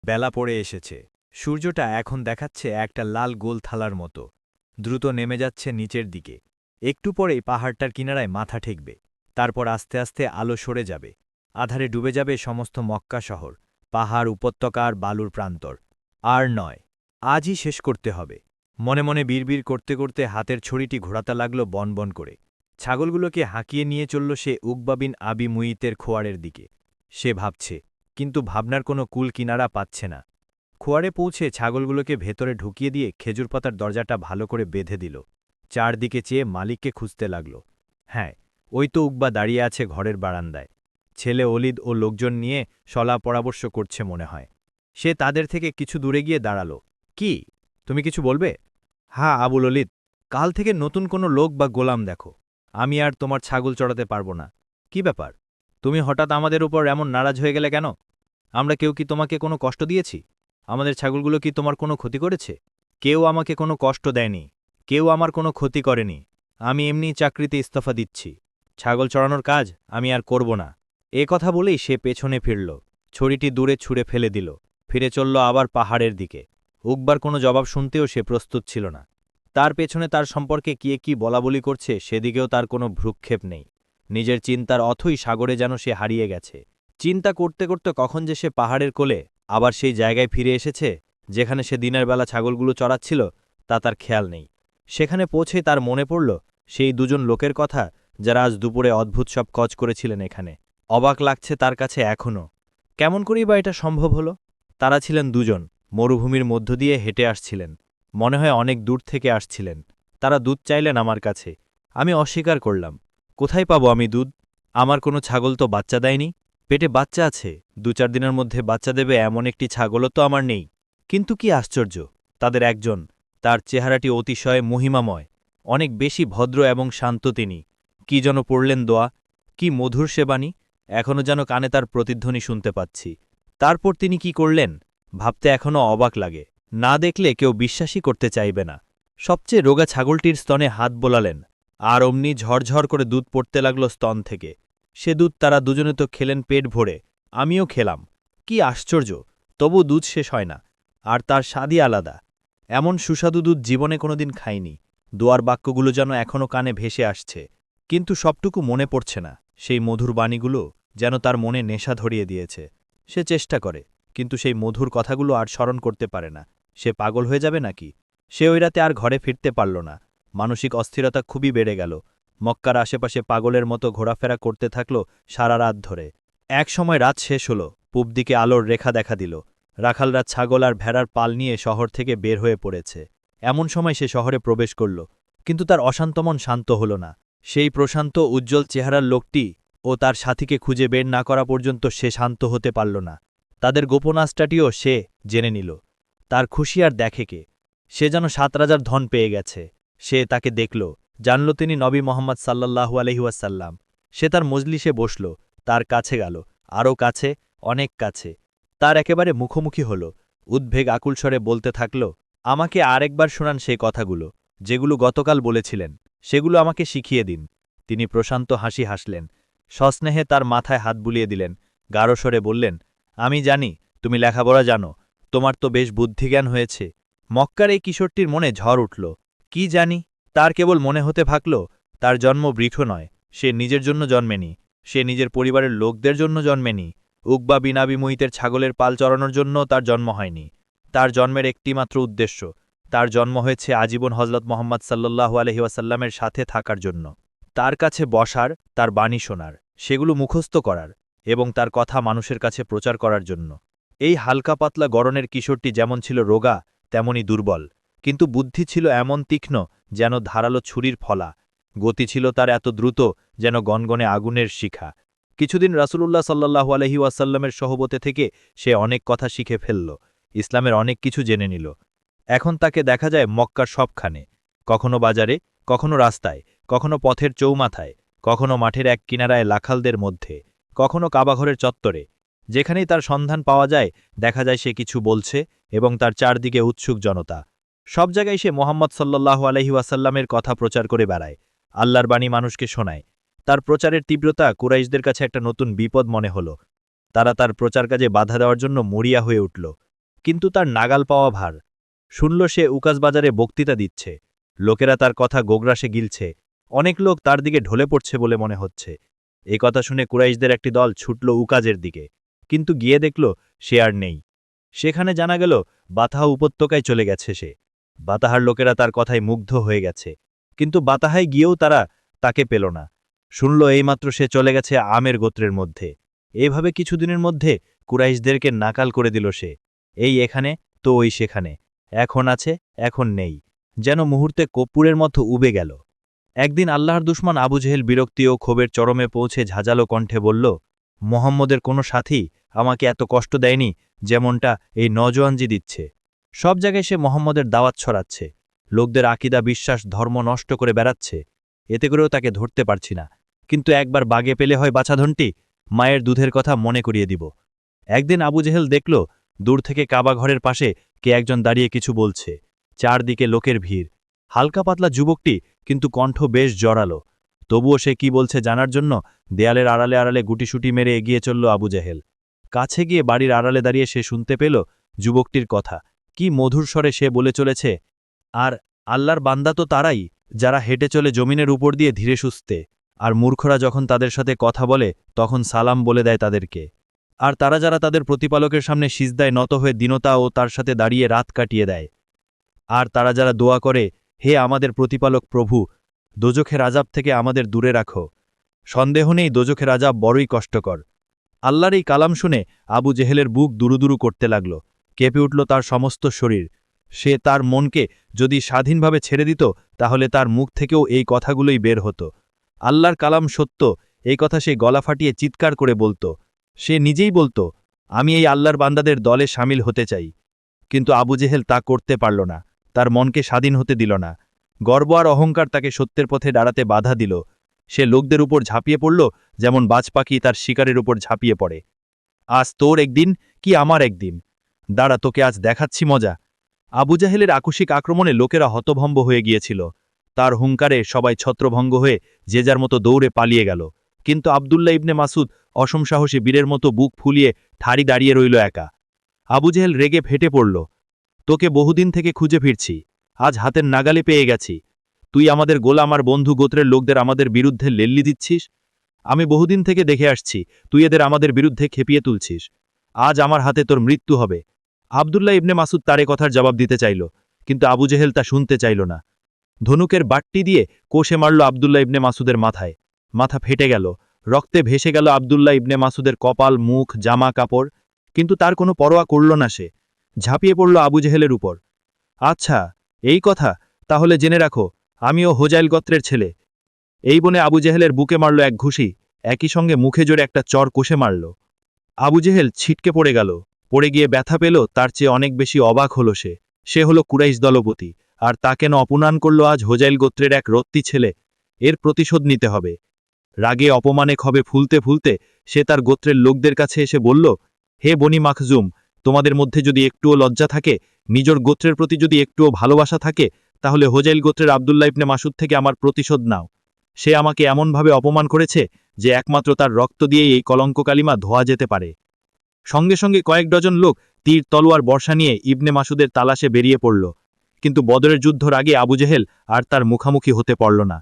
বেলা পড়ে এসেছে। সূর্যটা এখন দেখাচ্ছে একটা লাল গোল থালার মতো। দ্রুত নেমে যাচ্ছে নিচের দিকে। একটু পরেই পাহাড়টার কিনারায় মাথা ঠেকবে। তারপর আস্তে আস্তে আলো সরে যাবে। আধারে ডুবে যাবে সমস্ত মক্কা শহর, পাহাড়, উপত্যকা আর বালুর প্রান্তর। আর নয়, আজই শেষ করতে হবে। মনে মনে বিড়বিড় করতে করতে হাতের ছড়িটি ঘোরাতে লাগল বনবন করে। ছাগলগুলোকে হাঁকিয়ে নিয়ে চলল সে উকবা বিন আবি মুইতের খোয়ারের দিকে। সে ভাবছে, কিন্তু ভাবনার কোনো কুল কিনারা পাচ্ছে না। খোয়ারে পৌঁছে ছাগলগুলোকে ভেতরে ঢুকিয়ে দিয়ে খেজুর পাতার দরজাটা ভালো করে বেঁধে দিল। চারদিকে চেয়ে মালিককে খুঁজতে লাগল। হ্যাঁ, ওই তো উকবা দাঁড়িয়ে আছে ঘরের বারান্দায়। ছেলে অলিদ ও লোকজন নিয়ে সলা পরামর্শ করছে মনে হয়। সে তাদের থেকে কিছু দূরে গিয়ে দাঁড়াল। কি, তুমি কিছু বলবে? হ্যাঁ আবুল অলিদ, কাল থেকে নতুন কোনো লোক বা গোলাম দেখো। আমি আর তোমার ছাগল চড়াতে পারব না। কি ব্যাপার, তুমি হঠাৎ আমাদের উপর এমন নারাজ হয়ে গেলে কেন? আমরা কেউ কি তোমাকে কোনো কষ্ট দিয়েছি? আমাদের ছাগলগুলো কি তোমার কোনো ক্ষতি করেছে? কেউ আমাকে কোনো কষ্ট দেয়নি, কেউ আমার কোনো ক্ষতি করেনি। আমি এমনি চাকরিতে ইস্তফা দিচ্ছি। ছাগল চড়ানোর কাজ আমি আর করব না। এ কথা বলেই সে পেছনে ফিরল, ছড়িটি দূরে ছুঁড়ে ফেলে দিল, ফিরে চলল আবার পাহাড়ের দিকে। উকবার কোনো জবাব শুনতেও সে প্রস্তুত ছিল না। তার পেছনে তার সম্পর্কে কি বলাবলি করছে সেদিকেও তার কোনো ভ্রুক্ষেপ নেই। নিজের চিন্তার অথই সাগরে যেন সে হারিয়ে গেছে। চিন্তা করতে করতে কখন যে সে পাহাড়ের কোলে আবার সেই জায়গায় ফিরে এসেছে যেখানে সে দিনের বেলা ছাগলগুলো চড়াচ্ছিল, তা তার খেয়াল নেই। সেখানে পৌঁছে তার মনে পড়ল সেই দুজন লোকের কথা যারা আজ দুপুরে অদ্ভুত সব কজ করেছিলেন এখানে। অবাক লাগছে তার কাছে এখনও। কেমন করেই বা এটা সম্ভব হল? তারা ছিলেন দুজন, মরুভূমির মধ্য দিয়ে হেঁটে আসছিলেন। মনে হয় অনেক দূর থেকে আসছিলেন। তারা দুধ চাইলেন আমার কাছে। আমি অস্বীকার করলাম। কোথায় পাবো আমি দুধ? আমার কোনো ছাগল তো বাচ্চা দেয়নি। পেটে বাচ্চা আছে, ২-৪ দিনের মধ্যে বাচ্চা দেবে এমন একটি ছাগলও তো আমার নেই। কিন্তু কি আশ্চর্য, তাদের একজন, তার চেহারাটি অতিশয় মহিমাময়, অনেক বেশি ভদ্র এবং শান্ত তিনি। কি যেন পড়লেন দোয়া, কি মধুর সে বাণী, এখনও যেন কানে তার প্রতিধ্বনি শুনতে পাচ্ছি। তারপর তিনি কি করলেন, ভাবতে এখনও অবাক লাগে। না দেখলে কেউ বিশ্বাসই করতে চাইবে না। সবচেয়ে রোগা ছাগলটির স্তনে হাত বোলালেন, আর অমনি ঝরঝর করে দুধ পড়তে লাগল স্তন থেকে। সে দুধ তারা দুজনে তো খেলেন পেট ভরে, আমিও খেলাম। কি আশ্চর্য, তবু দুধ শেষ হয় না, আর তার স্বাদই আলাদা। এমন সুস্বাদু দুধ জীবনে কোনোদিন খাইনি। দোয়ার বাক্যগুলো যেন এখনও কানে ভেসে আসছে, কিন্তু সবটুকু মনে পড়ছে না। সেই মধুর বাণীগুলো যেন তার মনে নেশা ধরিয়ে দিয়েছে। সে চেষ্টা করে, কিন্তু সেই মধুর কথাগুলো আর স্মরণ করতে পারে না। সে পাগল হয়ে যাবে নাকি? সে ওই রাতে আর ঘরে ফিরতে পারল না। মানসিক অস্থিরতা খুবই বেড়ে গেল। মক্কার আশেপাশে পাগলের মতো ঘোরাফেরা করতে থাকল সারা রাত ধরে। এক সময় রাত শেষ হল, পূব দিকে আলোর রেখা দেখা দিল। রাখালরা ছাগল আর ভেড়ার পাল নিয়ে শহর থেকে বের হয়ে পড়েছে। এমন সময় সে শহরে প্রবেশ করল, কিন্তু তার অশান্ত মন শান্ত হল না। সেই প্রশান্ত উজ্জ্বল চেহারার লোকটি ও তার সাথীকে খুঁজে বের না করা পর্যন্ত সে শান্ত হতে পারল না। তাদের গোপন আস্তাটিও সে জেনে নিল। তার খুশি আর দেখে কে? সে যেন ৭ রাজার ধন পেয়ে গেছে। সে তাকে দেখল, জানল তিনি নবী মোহাম্মদ সাল্লাল্লাহু আলাইহি ওয়াসাল্লাম। সে তার মজলিসে বসল, তার কাছে গেল, আরও কাছে, অনেক কাছে। তার একেবারে মুখোমুখি হল, উদ্বেগ আকুল স্বরে বলতে থাকল, আমাকে আরেকবার শোনান সেই কথাগুলো, যেগুলো গতকাল বলেছিলেন, সেগুলো আমাকে শিখিয়ে দিন। তিনি প্রশান্ত হাসি হাসলেন, সস্নেহে তার মাথায় হাত বুলিয়ে দিলেন, গাঢ় স্বরে বললেন, আমি জানি তুমি লেখাপড়া জানো, তোমার তো বেশ বুদ্ধিজ্ঞান হয়েছে। মক্কার এই কিশোরটির মনে ঝড় উঠল। কি জানি, তার কেবল মনে হতে ভাগল, তার জন্ম বৃক্ষ নয়, সে নিজের জন্য জন্মেনি, সে নিজের পরিবারের লোকদের জন্য জন্মেনি। উকবা বিন আবি মুইতের ছাগলের পাল চড়ানোর জন্য তার জন্ম হয়নি। তার জন্মের একটিমাত্র উদ্দেশ্য, তার জন্ম হয়েছে আজীবন হজরত মোহাম্মদ সাল্লাল্লাহু আলাইহি ওয়াসাল্লামের সাথে থাকার জন্য, তার কাছে বসার, তার বাণী শোনার, সেগুলো মুখস্থ করার, এবং তার কথা মানুষের কাছে প্রচার করার জন্য। এই হালকা পাতলা গড়নের কিশোরটি যেমন ছিল রোগা, তেমনি দুর্বল, কিন্তু বুদ্ধি ছিল এমন তীক্ষ্ণ যেন ধারালো ছুরির ফলা। গতি ছিল তার এত দ্রুত যেন গনগনে আগুনের শিখা। কিছুদিন রাসূলুল্লাহ সাল্লাল্লাহু আলাইহি ওয়াসাল্লামের সহবতে থেকে সে অনেক কথা শিখে ফেলল, ইসলামের অনেক কিছু জেনে নিল। এখন তাকে দেখা যায় মক্কার সবখানে, কখনো বাজারে, কখনো রাস্তায়, কখনো পথের চৌমাথায়, কখনো মাঠের এক কিনারায় লাখালদের মধ্যে, কখনো কাবাঘরের চত্বরে। যেখানেই তার সন্ধান পাওয়া যায়, দেখা যায় সে কিছু বলছে এবং তার চারদিকে উৎসুক জনতা। সব জায়গায় সে মোহাম্মদ সাল্লাল্লাহু আলাইহি ওয়াসাল্লামের কথা প্রচার করে বেড়ায়, আল্লাহর বাণী মানুষকে শোনায়। তার প্রচারের তীব্রতা কুরাইশদের কাছে একটা নতুন বিপদ মনে হল। তারা তার প্রচার কাজে বাধা দেওয়ার জন্য মরিয়া হয়ে উঠল। কিন্তু তার নাগাল পাওয়া ভার। শুনল সে উকাসবাজারে বক্তৃতা দিচ্ছে, লোকেরা তার কথা গোগ্রাসে গিলছে, অনেক লোক তার দিকে ঢলে পড়ছে বলে মনে হচ্ছে। এ কথা শুনে কুরাইশদের একটি দল ছুটল উকাজের দিকে, কিন্তু গিয়ে দেখল সে আর নেই। সেখানে জানা গেল বাতাহা উপত্যকায় চলে গেছে সে। বাতাহার লোকেরা তার কথায় মুগ্ধ হয়ে গেছে, কিন্তু বাতাহায় গিয়েও তারা তাকে পেল না। শুনল এইমাত্র সে চলে গেছে আমের গোত্রের মধ্যে। এভাবে কিছুদিনের মধ্যে কুরাইশদেরকে নাকাল করে দিল সে। এই এখানে তো ওই সেখানে, এখন আছে এখন নেই, যেন মুহূর্তে কর্পূরের মতো উবে গেল। একদিন আল্লাহর দুশমন আবু জেহেল বিরক্তি ও ক্ষোভের চরমে পৌঁছে ঝাঁঝালো কণ্ঠে বলল, মোহাম্মদের কোনো সাথী আমাকে এত কষ্ট দেয়নি যেমনটা এই নজওয়ানজি দিচ্ছে। সব জায়গায় সে মোহাম্মদের দাওয়াত ছড়াচ্ছে, লোকদের আকিদা বিশ্বাস ধর্ম নষ্ট করে বেড়াচ্ছে। এতে করেও তাকে ধরতে পারছি না, কিন্তু একবার বাগে পেলে হয় বাছাধনটি, মায়ের দুধের কথা মনে করিয়ে দিব। একদিন আবু জেহেল দেখল দূর থেকে কাবা ঘরের পাশে কে একজন দাঁড়িয়ে কিছু বলছে। চারদিকে লোকের ভিড়। হালকা পাতলা যুবকটি, কিন্তু কণ্ঠ বেশ জড়ালো। তবুও সে কি বলছে জানার জন্য দেয়ালের আড়ালে আড়ালে গুটিসুটি মেরে এগিয়ে চলল আবু জেহেল। কাছে গিয়ে বাড়ির আড়ালে দাঁড়িয়ে সে শুনতে পেল যুবকটির কথা, কি মধুর স্বরে সে বলে চলেছে, আর আল্লাহর বান্দা তো তারাই যারা হেঁটে চলে জমিনের উপর দিয়ে ধীরে সুস্থে, আর মূর্খরা যখন তাদের সাথে কথা বলে তখন সালাম বলে দেয় তাদেরকে। আর তারা যারা তাদের প্রতিপালকের সামনে সিজদায় নত হয়ে দীনতা ও তার সাথে দাঁড়িয়ে রাত কাটিয়ে দেয়। আর তারা যারা দোয়া করে, হে আমাদের প্রতিপালক প্রভু, দোজখের আযাব থেকে আমাদের দূরে রাখো। সন্দেহ নেই দোজখের আযাব বড়ই কষ্টকর। আল্লাহর এই কালাম শুনে আবু জেহেলের বুক দুরুদুরু করতে লাগল, কেঁপে উঠল তার সমস্ত শরীর। সে তার মনকে যদি স্বাধীনভাবে ছেড়ে দিত তাহলে তার মুখ থেকেও এই কথাগুলোই বের হতো। আল্লাহর কালাম সত্য, এই কথা সে গলা ফাটিয়ে চিৎকার করে বলত। সে নিজেই বলত, আমি এই আল্লাহর বান্দাদের দলে সামিল হতে চাই। কিন্তু আবু জেহেল তা করতে পারল না, তার মনকে স্বাধীন হতে দিল না। গর্ব আর অহংকার তাকে সত্যের পথে দাঁড়াতে বাধা দিল। সে লোকদের উপর ঝাঁপিয়ে পড়ল যেমন বাজ পাখি তার শিকারের উপর ঝাঁপিয়ে পড়ে। আজ তোর একদিন কি আমার একদিন, দাঁড়া তোকে আজ দেখাচ্ছি মজা। আবু জাহেলের আকস্মিক আক্রমণে লোকেরা হতভম্ব হয়ে গিয়েছিল। তার হুঙ্কারে সবাই ছত্রভঙ্গ হয়ে যে যার মতো দৌড়ে পালিয়ে গেল, কিন্তু আবদুল্লাহ ইবনে মাসুদ অসমসাহসী বীরের মতো বুক ফুলিয়ে ঠাড়ি দাঁড়িয়ে রইল একা। আবু জেহেল রেগে ফেটে পড়ল, তোকে বহুদিন থেকে খুঁজে ফিরছি, আজ হাতের নাগালে পেয়ে গেছি। তুই আমাদের গোলাম আর বন্ধু গোত্রের লোকদের আমাদের বিরুদ্ধে লেল্লি দিচ্ছিস। আমি বহুদিন থেকে দেখে আসছি তুই এদের আমাদের বিরুদ্ধে খেপিয়ে তুলছিস। আজ আমার হাতে তোর মৃত্যু হবে। আবদুল্লাহ ইবনে মাসুদ তারে কথার জবাব দিতে চাইল, কিন্তু আবু জেহেল তা শুনতে চাইল না। ধনুকের বাট্টি দিয়ে কোষে মারল আবদুল্লাহ ইবনে মাসুদের মাথায়। মাথা ফেটে গেল, রক্তে ভেসে গেল আবদুল্লাহ ইবনে মাসুদের কপাল, মুখ, জামা কাপড়, কিন্তু তার কোনো পরোয়া করল না সে। ঝাঁপিয়ে পড়ল আবু জেহেলের উপর। আচ্ছা, এই কথা, তাহলে জেনে রাখো আমিও হোজাইল গোত্রের ছেলে। এই বনে আবু জেহেলের বুকে মারল এক ঘুষি, একই সঙ্গে মুখে জোরে একটা চর কষে মারল। আবু জেহেল ছিটকে পড়ে গেল, পড়ে গিয়ে ব্যথা পেল, তার চেয়ে অনেক বেশি অবাক হল সে। সে হল কুরাইশ দলপতি, আর তা কেন অপমান করল আজ হোজাইল গোত্রের এক রত্তি ছেলে। এর প্রতিশোধ নিতে হবে। রাগে অপমানে ক্ষোভে ফুলতে ফুলতে সে তার গোত্রের লোকদের কাছে এসে বলল, হে বনি মাখজুম, তোমাদের মধ্যে যদি একটুও লজ্জা থাকে, নিজের গোত্রের প্রতি যদি একটুও ভালোবাসা থাকে, তাহলে হোজাইল গোত্রের আবদুল্লাহ ইবনে মাসুদ থেকে আমার প্রতিশোধ নাও। সে আমাকে এমনভাবে অপমান করেছে যে একমাত্র তার রক্ত দিয়েই এই কলঙ্ক কালিমা ধোয়া যেতে পারে। সঙ্গে সঙ্গে কয়েক ডজন লোক তীর তলোয়ার বর্ষা নিয়ে ইবনে মাসুদের তালাশে বেরিয়ে পড়ল, কিন্তু বদরের যুদ্ধর আগে আবু জেহেল আর তার মুখামুখি হতে পারল না।